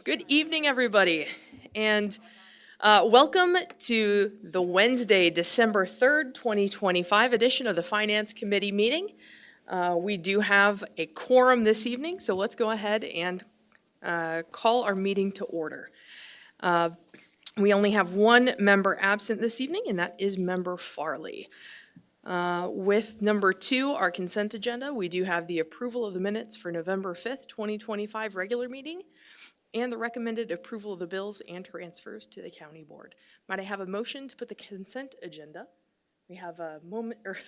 Good evening, everybody, and welcome to the Wednesday, December 3rd, 2025 edition of the Finance Committee meeting. We do have a quorum this evening, so let's go ahead and call our meeting to order. We only have one member absent this evening, and that is Member Farley. With number 2, our consent agenda, we do have the approval of the minutes for November 5th, 2025 regular meeting, and the recommended approval of the bills and transfers to the county board. Might I have a motion to put the consent agenda? We have a momentary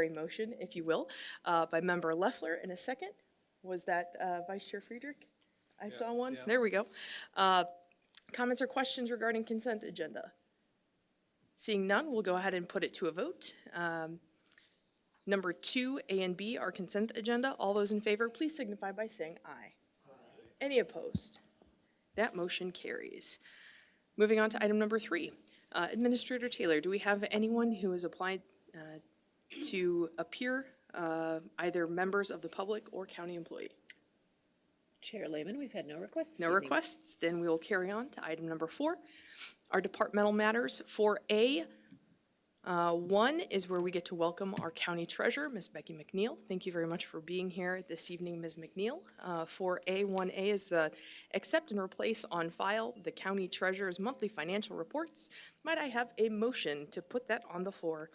motion, if you will, by Member Leffler, and a second. Was that Vice Chair Friedrich? I saw one. Yeah. There we go. Comments or questions regarding consent agenda? Seeing none, we'll go ahead and put it to a vote. Number 2, A and B, our consent agenda. All those in favor, please signify by saying aye. Any opposed? That motion carries. Moving on to item number 3. Administrator Taylor, do we have anyone who has applied to appear, either members of the public or county employee? Chair Lehman, we've had no requests. No requests. Then we will carry on to item number 4. Our departmental matters. 4A. 1 is where we get to welcome our county treasurer, Ms. Becky McNeil. Thank you very much for being here this evening, Ms. McNeil. 4A, 1A is the accept and replace on file the county treasurer's monthly financial reports. Might I have a motion to put that on the floor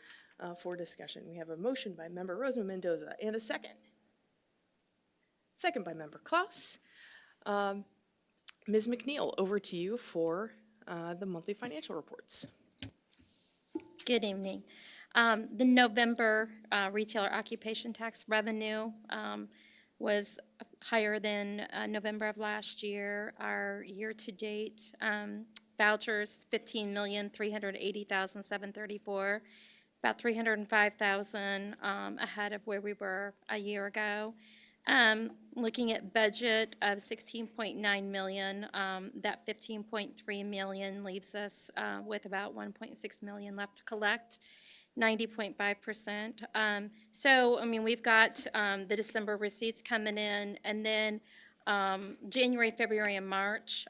for discussion? We have a motion by Member Rosamond Mendoza and a second. Second by Member Klaus. Ms. McNeil, over to you for the monthly financial reports. Good evening. The November retailer occupation tax revenue was higher than November of last year. Our year-to-date vouchers, $15,380,734, about $305,000 ahead of where we were a year ago. Looking at budget of $16.9 million, that $15.3 million leaves us with about $1.6 million left to collect, 90.5%. So, I mean, we've got the December receipts coming in, and then January, February, and March,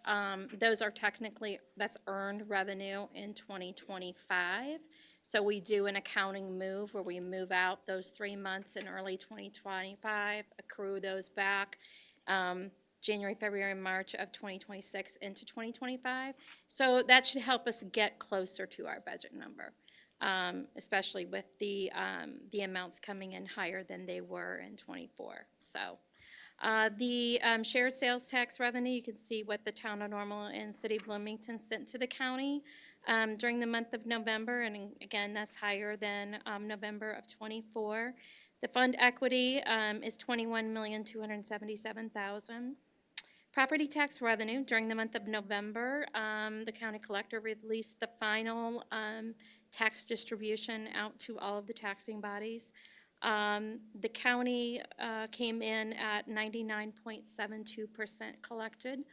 those are technically, that's earned revenue in 2025. So we do an accounting move where we move out those 3 months in early 2025, accrue those back January, February, and March of 2026 into 2025. So that should help us get closer to our budget number, especially with the amounts coming in higher than they were in 24. So the shared sales tax revenue, you can see what the town of Normal and City of Bloomington sent to the county during the month of November, and again, that's higher than November of 24. The fund equity is $21,277,000. Property tax revenue during the month of November, the county collector released the final tax distribution out to all of the taxing bodies. The county came in at 99.72% collected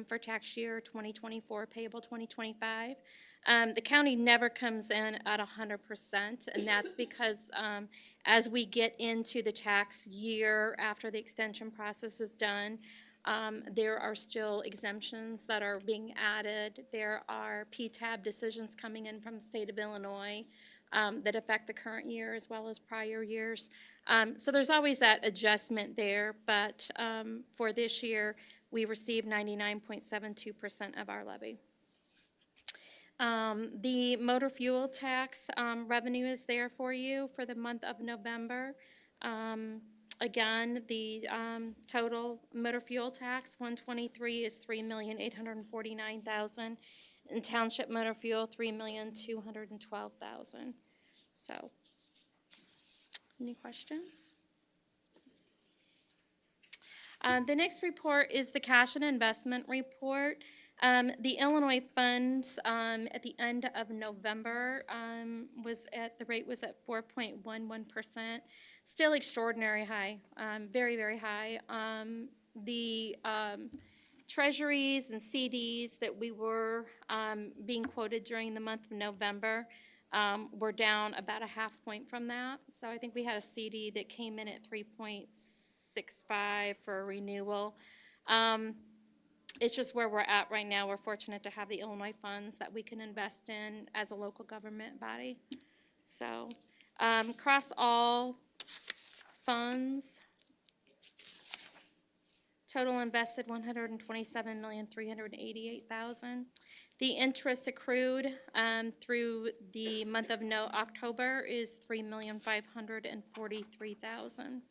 for tax year 2024, payable 2025. The county never comes in at 100%, and that's because as we get into the tax year after the extension process is done, there are still exemptions that are being added. There are PTAB decisions coming in from the state of Illinois that affect the current year as well as prior years. So there's always that adjustment there, but for this year, we received 99.72% of our levy. The motor fuel tax revenue is there for you for the month of November. Again, the total motor fuel tax, 123 is $3,849,000, and township motor fuel, $3,212,000. So, any questions? The next report is the cash and investment report. The Illinois funds at the end of November the rate was at 4.11%. Still extraordinary high, very, very high. The treasuries and CDs that we were being quoted during the month of November were down about a half point from that. So I think we had a CD that came in at 3.65 for a renewal. It's just where we're at right now. We're fortunate to have the Illinois funds that we can invest in as a local government body. So, across all funds, total invested $127,388,000. The interest accrued through the month of October is $3,543,000.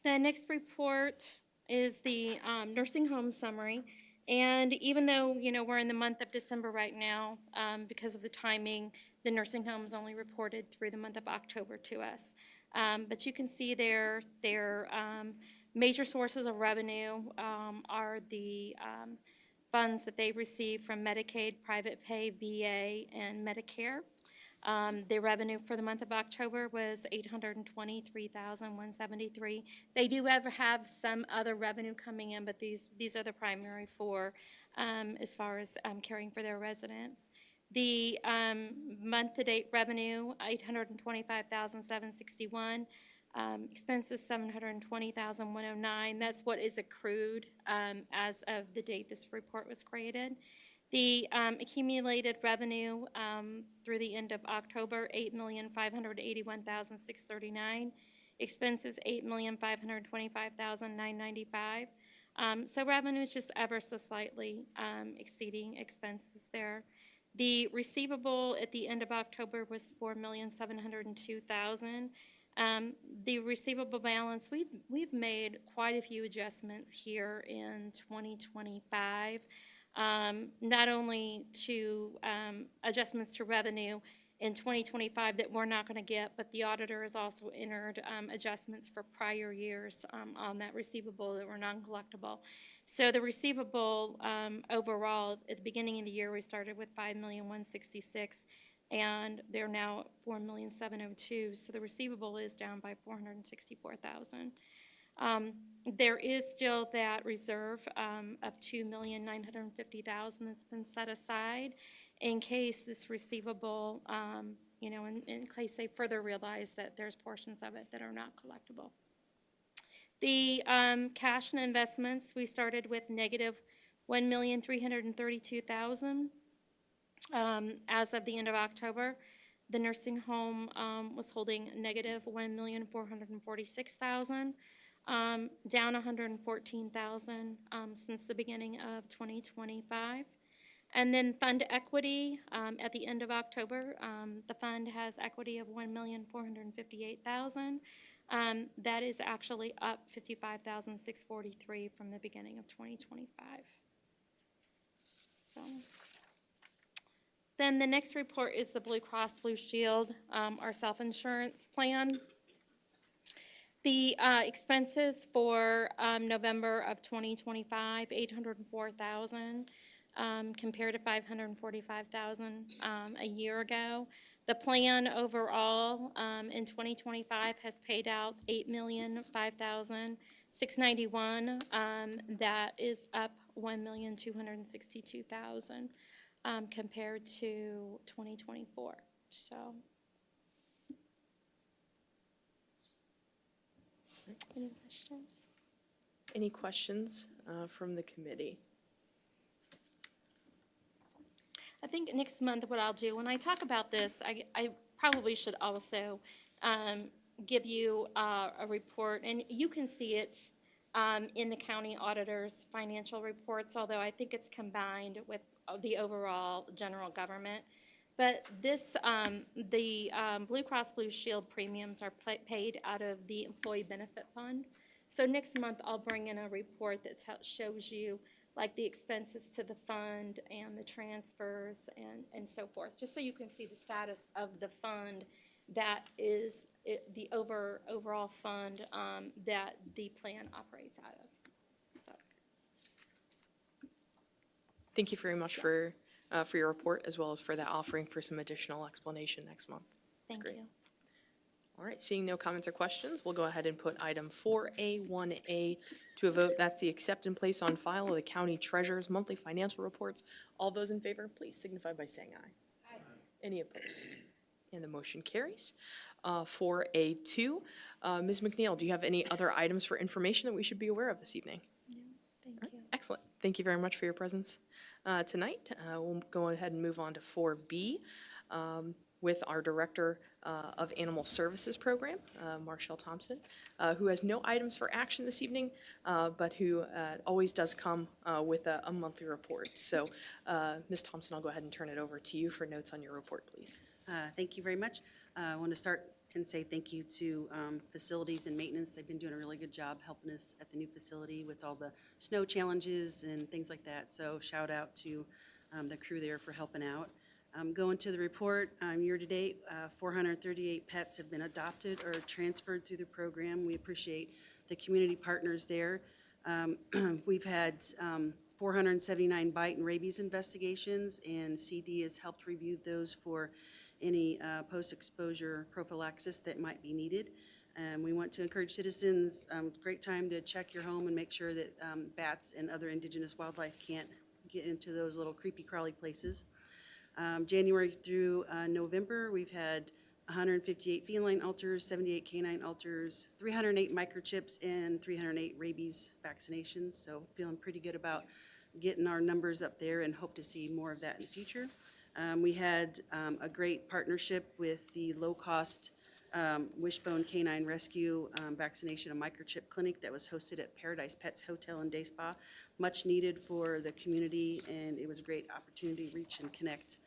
The next report is the nursing home summary. And even though, we're in the month of December right now, because of the timing, the nursing homes only reported through the month of October to us. But you can see their major sources of revenue are the funds that they receive from Medicaid, private pay, VA, and Medicare. The revenue for the month of October was $823,173. They do ever have some other revenue coming in, but these are the primary for as far as caring for their residents. The month-to-date revenue, $825,761. Expenses, $720,109. That's what is accrued as of the date this report was created. The accumulated revenue through the end of October, $8,581,639. Expenses, $8,525,995. So revenue is just ever so slightly exceeding expenses there. The receivable at the end of October was $4,702,000. The receivable balance, we've made quite a few adjustments here in 2025. Not only to adjustments to revenue in 2025 that we're not going to get, but the auditor has also entered adjustments for prior years on that receivable that were non-collectible. So the receivable overall, at the beginning of the year, we started with $5,166,000, and they're now at $4,702,000. So the receivable is down by $464,000. There is still that reserve of $2,950,000 that's been set aside in case this receivable, in case they further realize that there's portions of it that are not collectible. The cash and investments, we started with negative $1,332,000 as of the end of October. The nursing home was holding negative $1,446,000. Down $114,000 since the beginning of 2025. And then fund equity at the end of October, the fund has equity of $1,458,000. That is actually up $55,643 from the beginning of 2025. So. Then the next report is the Blue Cross Blue Shield, our self-insurance plan. The expenses for November of 2025, $804,000 compared to $545,000 a year ago. The plan overall in 2025 has paid out $8,005,691. That is up $1,262,000 compared to 2024. So. Any questions? Any questions from the committee? I think next month what I'll do, when I talk about this, I probably should also give you a report, and you can see it in the county auditor's financial reports, although I think it's combined with the overall general government. But this, the Blue Cross Blue Shield premiums are paid out of the Employee Benefit Fund. So next month, I'll bring in a report that shows you like the expenses to the fund and the transfers and so forth, just so you can see the status of the fund that is the overall fund that the plan operates out of. So. Thank you very much for your report, as well as for that offering for some additional explanation next month. That's Thank great. you. All right, seeing no comments or questions, we'll go ahead and put item 4A1A to a vote. That's the accept and place on file of the county treasurer's monthly financial reports. All those in favor, please signify by saying aye. Aye. Any opposed? and the motion carries. 4A2, Ms. McNeil, do you have any other items for information that we should be aware of this evening? Thank you. Excellent. Thank you very much for your presence tonight. We'll go ahead and move on to 4B with our Director of Animal Services Program, Marshall Thompson, who has no items for action this evening, but who always does come with a monthly report. So, Ms. Thompson, I'll go ahead and turn it over to you for notes on your report, please. Thank you very much. I want to start and say thank you to facilities and maintenance. They've been doing a really good job helping us at the new facility with all the snow challenges and things like that. So shout out to the crew there for helping out. Going to the report, year to date, 438 pets have been adopted or transferred through the program. We appreciate the community partners there. We've had 479 bite and rabies investigations, and CD has helped review those for any post-exposure prophylaxis that might be needed. We want to encourage citizens, great time to check your home and make sure that bats and other indigenous wildlife can't get into those little creepy crawly places. January through November, we've had 158 feline alters, 78 canine alters, 308 microchips, and 308 rabies vaccinations. So feeling pretty good about getting our numbers up there and hope to see more of that in the future. We had a great partnership with the low-cost Wishbone Canine Rescue Vaccination and Microchip Clinic that was hosted at Paradise Pets Hotel and Day Spa. Much needed for the community, and it was a great opportunity to reach and connect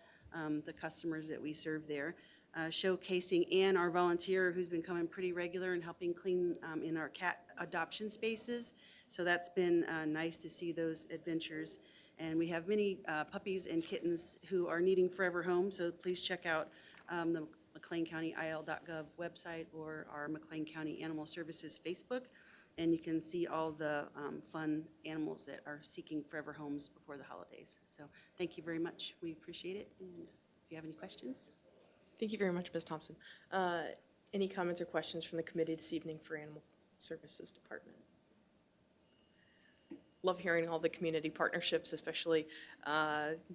the customers that we serve there. Showcasing Ann, our volunteer, who's been coming pretty regular and helping clean in our cat adoption spaces. So that's been nice to see those adventures. And we have many puppies and kittens who are needing forever homes, so please check out the McLean-County-IL.gov website or our McLean County Animal Services Facebook, and you can see all the fun animals that are seeking forever homes before the holidays. So thank you very much. We appreciate it, and if you have any questions. Thank you very much, Ms. Thompson. Any comments or questions from the committee this evening for Animal Services Department? Love hearing all the community partnerships, especially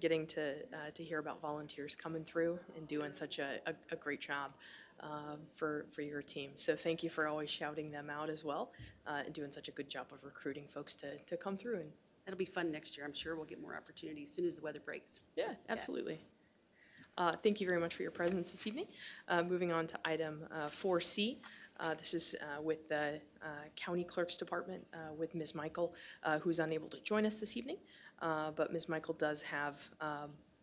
getting to hear about volunteers coming through and doing such a great job for your team. So thank you for always shouting them out as well and doing such a good job of recruiting folks to come through. And It'll be fun next year. I'm sure we'll get more opportunities as soon as the weather breaks. yeah, absolutely. Thank you very much for your presence this evening. Moving on to item 4C. This is with the County Clerk's Department with Ms. Michael, who's unable to join us this evening. But Ms. Michael does have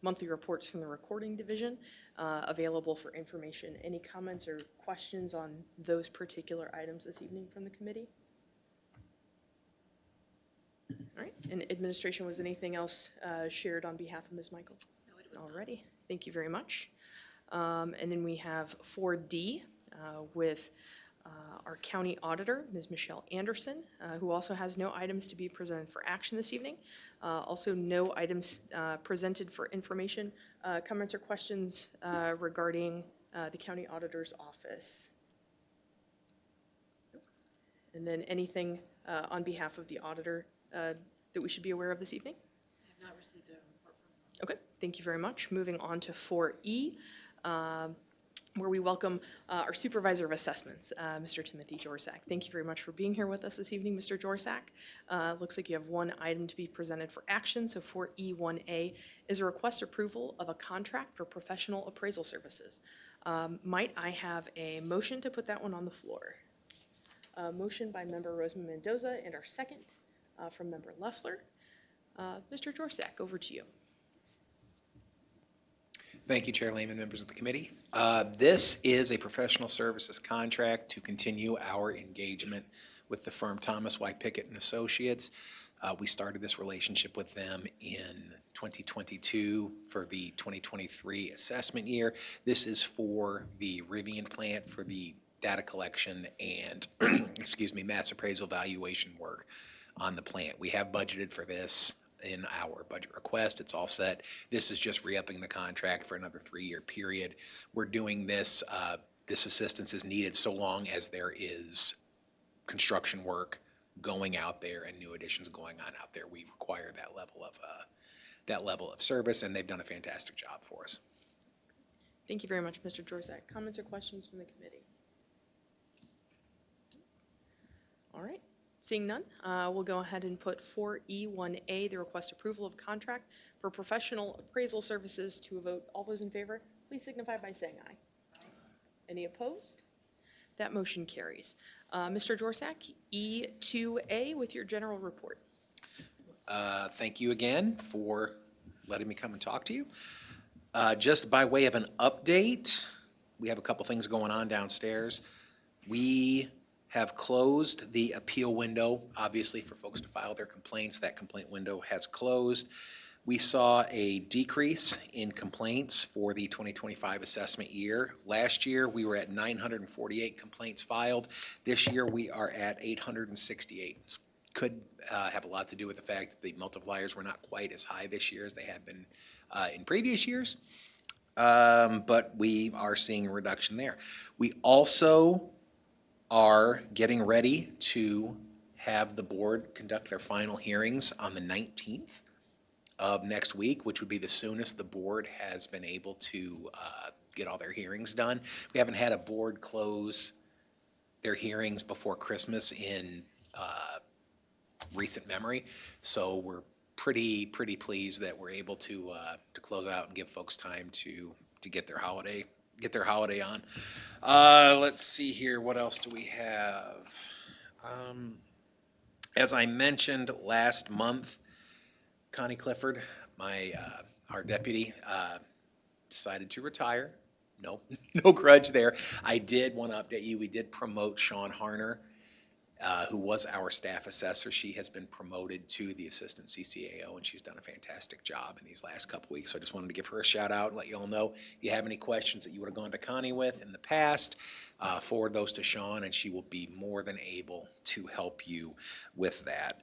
monthly reports from the Recording Division available for information. Any comments or questions on those particular items this evening from the committee? All right. And administration, was anything else shared on behalf of Ms. Michael? No, it was Alrighty. Thank you very much. And then we have 4D with our county auditor, Ms. Michelle Anderson, who also has no items to be presented for action this evening. Also, no items presented for information. Comments or questions regarding the county auditor's office? And then anything on behalf of the auditor that we should be aware of this evening? I have not received a report from Okay, thank you very much. Moving on to 4E, where we welcome our Supervisor of Assessments, Mr. Timothy Jorsak. Thank you very much for being here with us this evening, Mr. Jorsak. Looks like you have one item to be presented for action. So 4E1A is a request approval of a contract for professional appraisal services. Might I have a motion to put that one on the floor? A motion by Member Roseman Mendoza and our second from Member Leffler. Mr. Jorsak, over to you. Thank you, Chair Lehman, members of the committee. This is a professional services contract to continue our engagement with the firm Thomas Y. Pickett and Associates. We started this relationship with them in 2022 for the 2023 assessment year. This is for the Rivian plant for the data collection and, excuse me, mass appraisal valuation work on the plant. We have budgeted for this in our budget request. It's all set. This is just re-upping the contract for another 3-year period. We're doing this, this assistance is needed so long as there is construction work going out there and new additions going on out there. We require that level of service, and they've done a fantastic job for us. Thank you very much, Mr. Jorzak. Comments or questions from the committee? All right, seeing none, we'll go ahead and put 4E1A, the request approval of contract for professional appraisal services, to a vote. All those in favor, please signify by saying aye. Any opposed? That motion carries. Mr. Jorzak, E2A with your general report. Thank you again for letting me come and talk to you. Just by way of an update, we have a couple things going on downstairs. We have closed the appeal window, obviously, for folks to file their complaints. That complaint window has closed. We saw a decrease in complaints for the 2025 assessment year. Last year, we were at 948 complaints filed. This year, we are at 868. Could have a lot to do with the fact that the multipliers were not quite as high this year as they have been in previous years. But we are seeing a reduction there. We also are getting ready to have the board conduct their final hearings on the 19th of next week, which would be the soonest the board has been able to get all their hearings done. We haven't had a board close their hearings before Christmas in recent memory, so we're pretty pleased that we're able to close out and give folks time to get their holiday on. Let's see here, what else do we have? As I mentioned last month, Connie Clifford, our deputy, decided to retire. No grudge there. I did want to update you. We did promote Sean Harner, who was our staff assessor. She has been promoted to the assistant CCAO, and she's done a fantastic job in these last couple weeks. So I just wanted to give her a shout out and let you all know, if you have any questions that you would have gone to Connie with in the past, forward those to Sean, and she will be more than able to help you with that.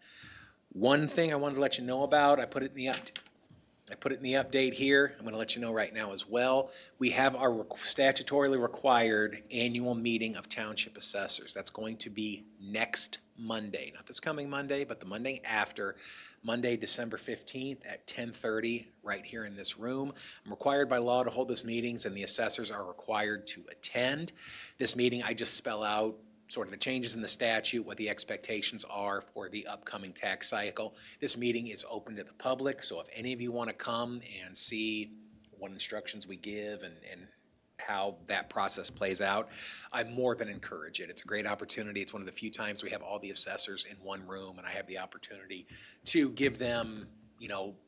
One thing I wanted to let you know about, I put it in the update here. I'm going to let you know right now as well. We have our statutorily required annual meeting of township assessors. That's going to be next Monday, not this coming Monday, but the Monday after, Monday, December 15th at 10:30, right here in this room. I'm required by law to hold those meetings, and the assessors are required to attend. This meeting, I just spell out sort of the changes in the statute, what the expectations are for the upcoming tax cycle. This meeting is open to the public, so if any of you want to come and see what instructions we give and how that process plays out, I more than encourage it. It's a great opportunity. It's one of the few times we have all the assessors in one room, and I have the opportunity to give them,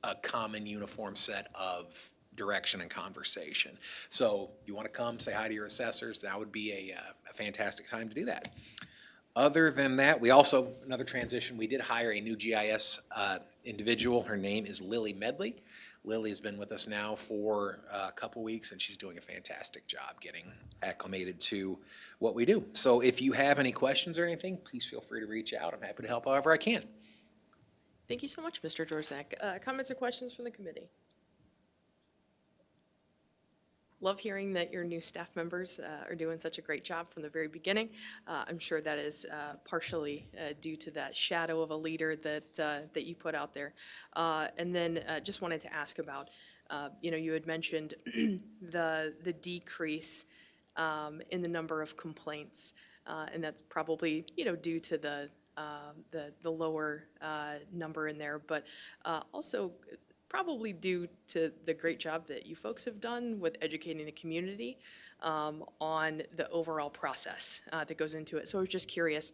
a common uniform set of direction and conversation. So if you want to come say hi to your assessors, that would be a fantastic time to do that. Other than that, we also, another transition, we did hire a new GIS individual. Her name is Lily Medley. Lily has been with us now for a couple weeks, and she's doing a fantastic job getting acclimated to what we do. So if you have any questions or anything, please feel free to reach out. I'm happy to help however I can. Thank you so much, Mr. Jorzak. Comments or questions from the committee? Love hearing that your new staff members are doing such a great job from the very beginning. I'm sure that is partially due to that shadow of a leader that you put out there. And then just wanted to ask about, you had mentioned the decrease in the number of complaints, and that's probably due to the lower number in there, but also probably due to the great job that you folks have done with educating the community on the overall process that goes into it. So I was just curious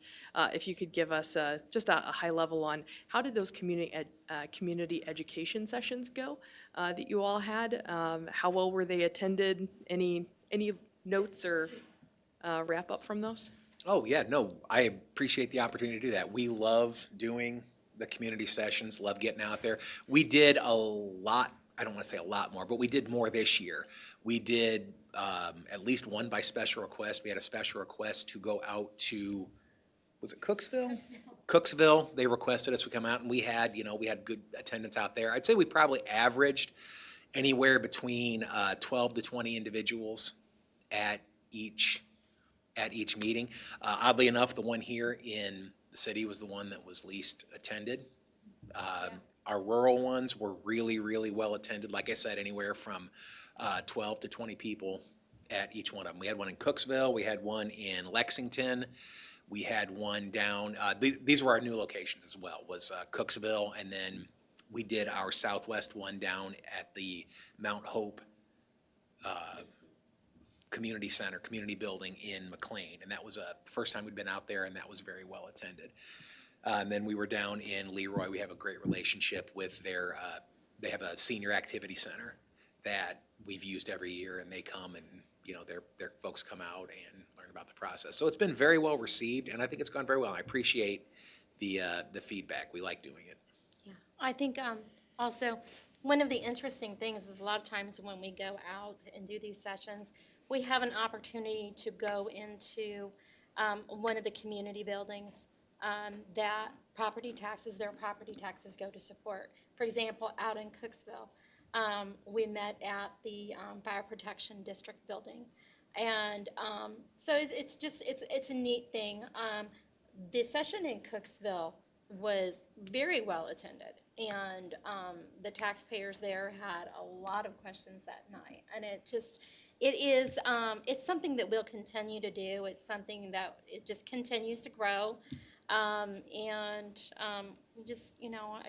if you could give us just a high level on how did those community education sessions go that you all had? How well were they attended? Any notes or wrap up from those? Oh, yeah, no, I appreciate the opportunity to do that. We love doing the community sessions, love getting out there. We did a lot, I don't want to say a lot more, but we did more this year. We did at least one by special request. We had a special request to go out to, was it Cooksville? Cooksville. They requested us to come out, and we had good attendance out there. I'd say we probably averaged anywhere between 12 to 20 individuals at each meeting. Oddly enough, the one here in the city was the one that was least attended. Our rural ones were really, really well attended. Like I said, anywhere from 12 to 20 people at each one of them. We had one in Cooksville, we had one in Lexington, we had one down, these were our new locations as well, was Cooksville, and then we did our southwest one down at the Mount Hope Community Center, community building in McLean. And that was the first time we'd been out there, and that was very well attended. And then we were down in Leroy. We have a great relationship with their, they have a senior activity center that we've used every year, and they come and, you know, their folks come out and learn about the process. So it's been very well received, and I think it's gone very well. I appreciate the feedback. We like doing it. I think also, one of the interesting things is a lot of times when we go out and do these sessions, we have an opportunity to go into one of the community buildings that their property taxes go to support. For example, out in Cooksville, we met at the Fire Protection District building. And so it's a neat thing. The session in Cooksville was very well attended, and the taxpayers there had a lot of questions that night. And it's something that we'll continue to do. It's something that it just continues to grow. I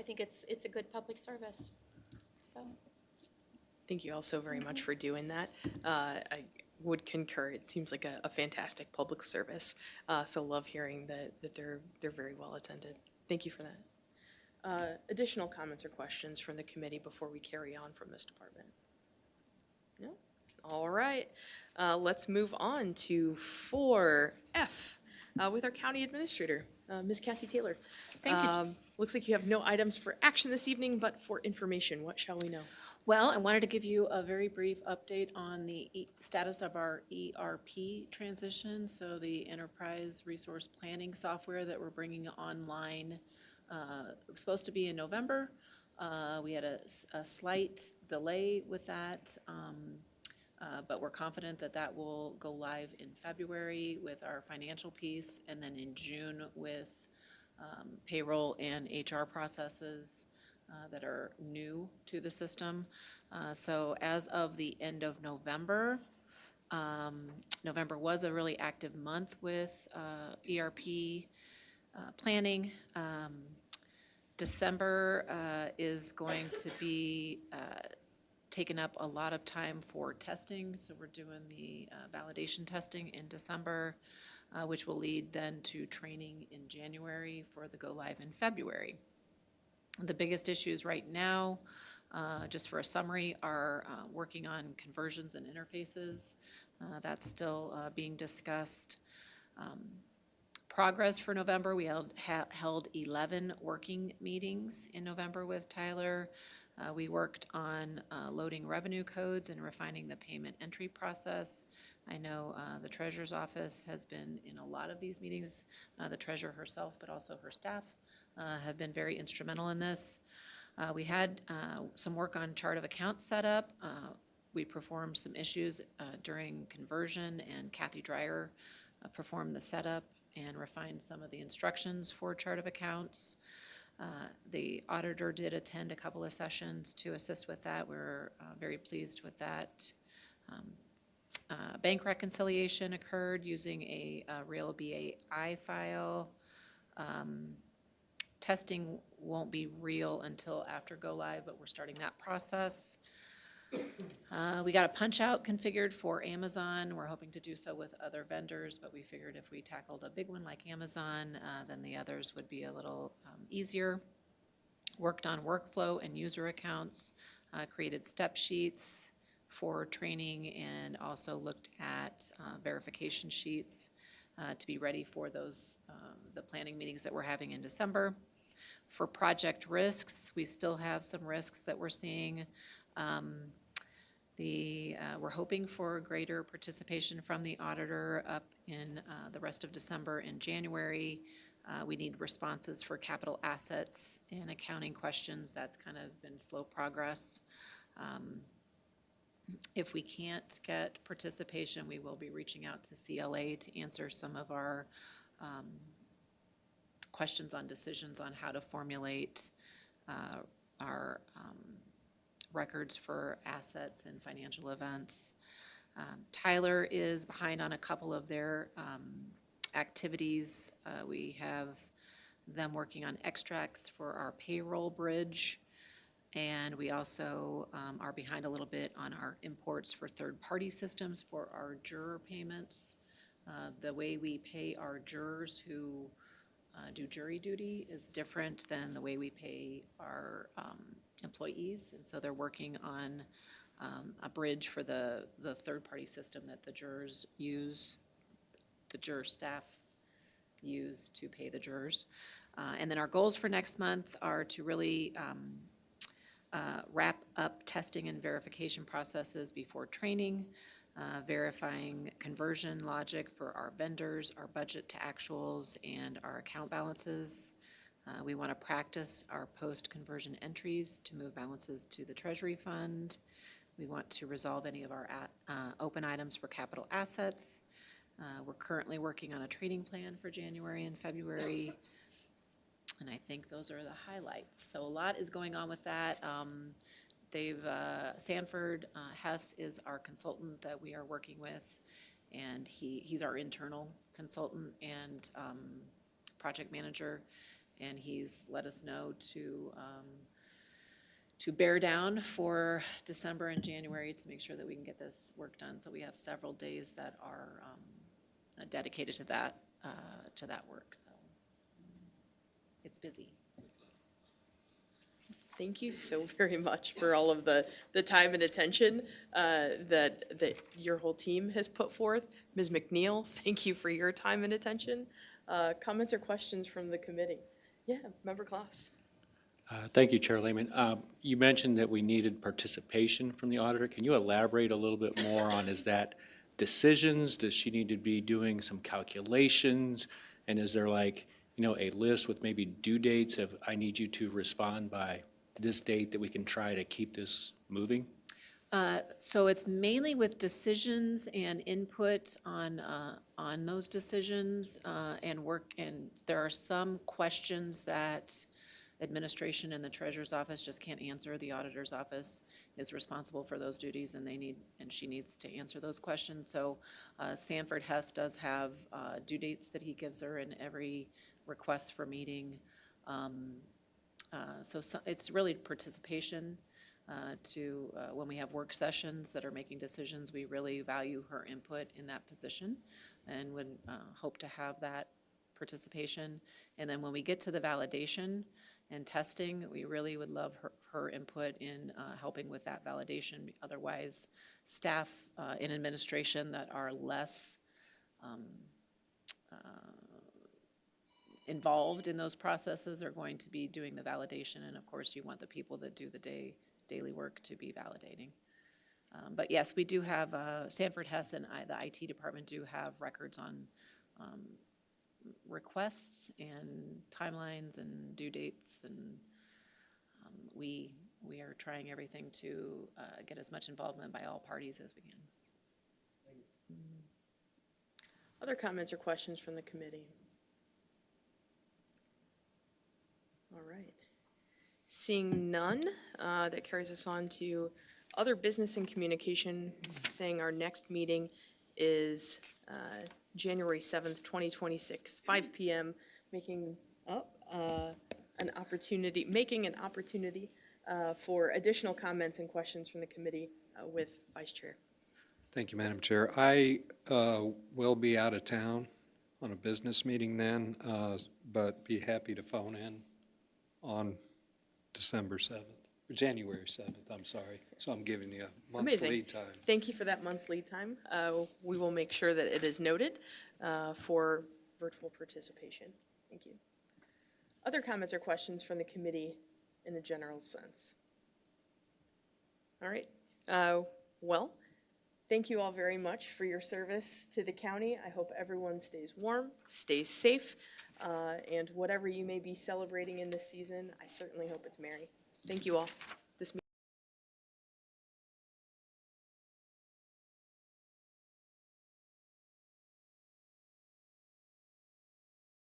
think it's a good public service. So. Thank you all so very much for doing that. I would concur. It seems like a fantastic public service. So love hearing that they're very well attended. Thank you for that. Additional comments or questions from the committee before we carry on from this department? No? All right. Let's move on to 4F with our county administrator, Ms. Cassie Taylor. Thank you. Looks like you have no items for action this evening, but for information, what shall we know? Well, I wanted to give you a very brief update on the status of our ERP transition. So the Enterprise Resource Planning software that we're bringing online, it was supposed to be in November. We had a slight delay with that, but we're confident that that will go live in February with our financial piece, and then in June with payroll and HR processes that are new to the system. So as of the end of November, November was a really active month with ERP planning. December is going to be taken up a lot of time for testing. So we're doing the validation testing in December, which will lead then to training in January for the go live in February. The biggest issues right now, just for a summary, are working on conversions and interfaces. That's still being discussed. Progress for November, we held 11 working meetings in November with Tyler. We worked on loading revenue codes and refining the payment entry process. I know the treasurer's office has been in a lot of these meetings, the treasurer herself, but also her staff. Have been very instrumental in this. We had some work on chart of accounts set up. We performed some issues during conversion, and Kathy Dreyer performed the setup and refined some of the instructions for chart of accounts. The auditor did attend a couple of sessions to assist with that. We're very pleased with that. Bank reconciliation occurred using a real BAI file. Testing won't be real until after go live, but we're starting that process. We got a punch out configured for Amazon. We're hoping to do so with other vendors, but we figured if we tackled a big one like Amazon, then the others would be a little easier. Worked on workflow and user accounts, created step sheets for training, and also looked at verification sheets to be ready for those the planning meetings that we're having in December. For project risks, we still have some risks that we're seeing. We're hoping for greater participation from the auditor up in the rest of December and January. We need responses for capital assets and accounting questions. That's kind of been slow progress. If we can't get participation, we will be reaching out to CLA to answer some of our questions on decisions on how to formulate our records for assets and financial events. Tyler is behind on a couple of their activities. We have them working on extracts for our payroll bridge. And we also are behind a little bit on our imports for third-party systems for our juror payments. The way we pay our jurors who do jury duty is different than the way we pay our employees. And so they're working on a bridge for the third-party system that the jurors use, the juror staff use to pay the jurors. And then our goals for next month are to really wrap up testing and verification processes before training, verifying conversion logic for our vendors, our budget to actuals, and our account balances. We want to practice our post-conversion entries to move balances to the Treasury Fund. We want to resolve any of our open items for capital assets. We're currently working on a training plan for January and February. And I think those are the highlights. So a lot is going on with that. Sanford Hess is our consultant that we are working with, and he's our internal consultant and project manager, and he's let us know to bear down for December and January to make sure that we can get this work done. So we have several days that are dedicated to that work. So it's busy. Thank you so very much for all of the time and attention that your whole team has put forth. Ms. McNeil, thank you for your time and attention. Comments or questions from the committee? Yeah, Member Klaus. Thank you, Chair Lehman. You mentioned that we needed participation from the auditor. Can you elaborate a little bit more on, is that decisions? Does she need to be doing some calculations? And is there like, a list with maybe due dates of I need you to respond by this date that we can try to keep this moving? So it's mainly with decisions and input on those decisions and work. And there are some questions that administration and the treasurer's office just can't answer. The auditor's office is responsible for those duties, and she needs to answer those questions. So Sanford Hess does have due dates that he gives her in every request for meeting. So it's really participation when we have work sessions that are making decisions. We really value her input in that position and would hope to have that participation. And then when we get to the validation and testing, we really would love her input in helping with that validation. Otherwise, staff in administration that are less involved in those processes are going to be doing the validation, and of course you want the people that do the daily work to be validating. But yes, we do have, Sanford Hess and the IT department do have records on requests and timelines and due dates, and we are trying everything to get as much involvement by all parties as we can. Other comments or questions from the committee? All right. Seeing none, that carries us on to other business and communication, saying our next meeting is January 7th, 2026, 5 p.m., making an opportunity for additional comments and questions from the committee with Vice Chair. Thank you, Madam Chair. I will be out of town on a business meeting then, but be happy to phone in on December 7th, or January 7th, I'm sorry. So I'm giving you a month's Amazing. lead time. Thank you for that month's lead time. We will make sure that it is noted for virtual participation. Thank you. Other comments or questions from the committee in a general sense? All right. Well, thank you all very much for your service to the county. I hope everyone stays warm, stays safe, and whatever you may be celebrating in this season, I certainly hope it's merry. Thank you all.